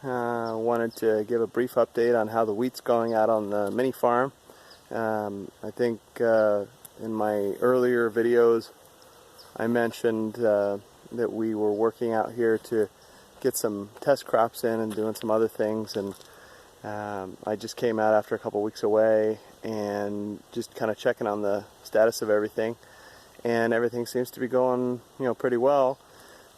Wanted to give a brief update on how the wheat's going out on the mini farm. I think in my earlier videos I mentioned that we were working out here to get some test crops in and doing some other things, and I just came out after a couple weeks away and just kind of checking on the status of everything, and everything seems to be going, pretty well.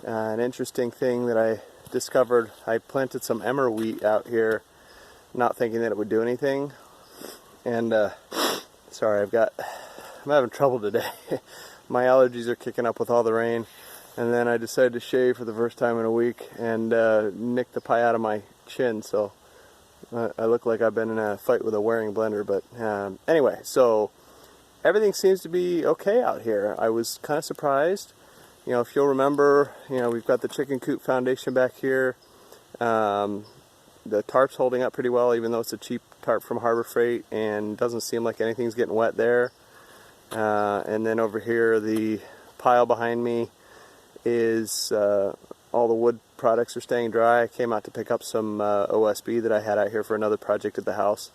An interesting thing that I discovered, I planted some emmer wheat out here not thinking that it would do anything, and sorry, I'm having trouble today. My allergies are kicking up with all the rain, and then I decided to shave for the first time in a week and nicked the pie out of my chin, so I look like I've been in a fight with a wearing blender. But anyway, so everything seems to be okay out here. I was kind of surprised. If you'll remember, we've got the chicken coop foundation back here. The tarp's holding up pretty well, even though it's a cheap tarp from Harbor Freight, and doesn't seem like anything's getting wet there. And then over here, the pile behind me is all the wood products are staying dry. I came out to pick up some OSB that I had out here for another project at the house,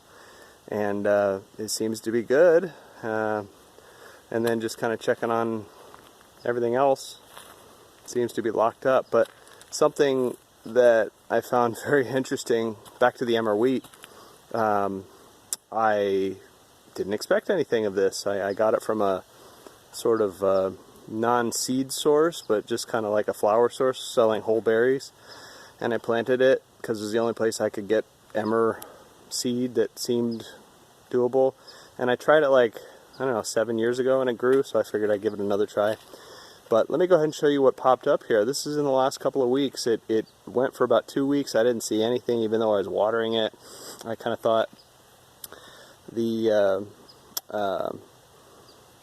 and it seems to be good. And then just kind of checking on everything else, seems to be locked up. But something that I found very interesting, back to the emmer wheat, I didn't expect anything of this. I got it from a sort of non-seed source, but just kind of like a flower source selling whole berries, and I planted it because it was the only place I could get emmer seed that seemed doable. And I tried it like, I don't know, 7 years ago, and it grew, so I figured I'd give it another try. But let me go ahead and show you what popped up here. This is in the last couple of weeks. It went for about 2 weeks. I didn't see anything, even though I was watering it. I kind of thought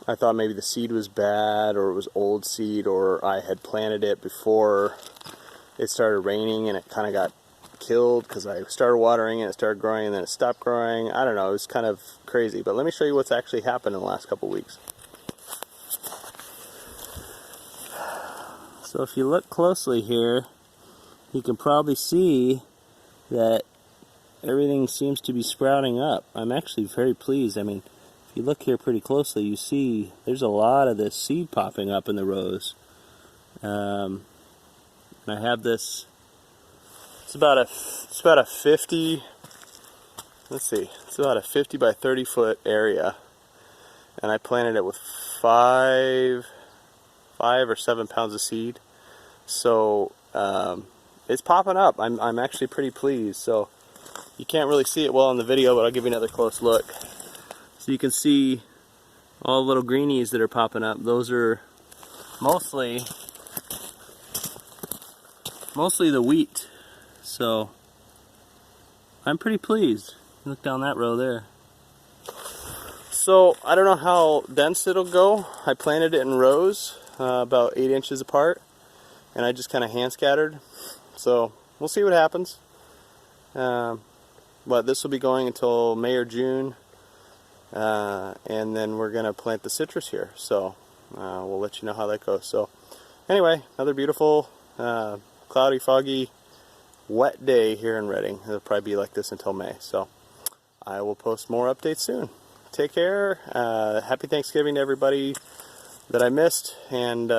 I thought maybe the seed was bad, or it was old seed, or I had planted it before it started raining and it kind of got killed because I started watering it, it started growing, and then it stopped growing. I don't know, it was kind of crazy. But let me show you what's actually happened in the last couple of weeks. So if you look closely here, you can probably see that everything seems to be sprouting up. I'm actually very pleased. I mean, if you look here pretty closely, you see there's a lot of this seed popping up in the rows. And I have this, it's about a 50, let's see, it's about a 50 by 30 foot area, and I planted it with 5 or 7 pounds of seed. So it's popping up. I'm actually pretty pleased. So you can't really see it well in the video, but I'll give you another close look. So you can see all the little greenies that are popping up. Those are mostly the wheat. So I'm pretty pleased. Look down that row there. So I don't know how dense it'll go. I planted it in rows, about 8 inches apart, and I just kind of hand scattered. So we'll see what happens. But this will be going until May or June, and then we're going to plant the citrus here. So we'll let you know how that goes. So anyway, another beautiful, cloudy, foggy, wet day here in Redding. It'll probably be like this until May. So I will post more updates soon. Take care. Happy Thanksgiving to everybody that I missed, and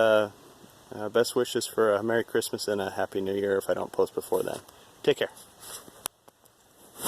best wishes for a Merry Christmas and a Happy New Year if I don't post before then. Take care.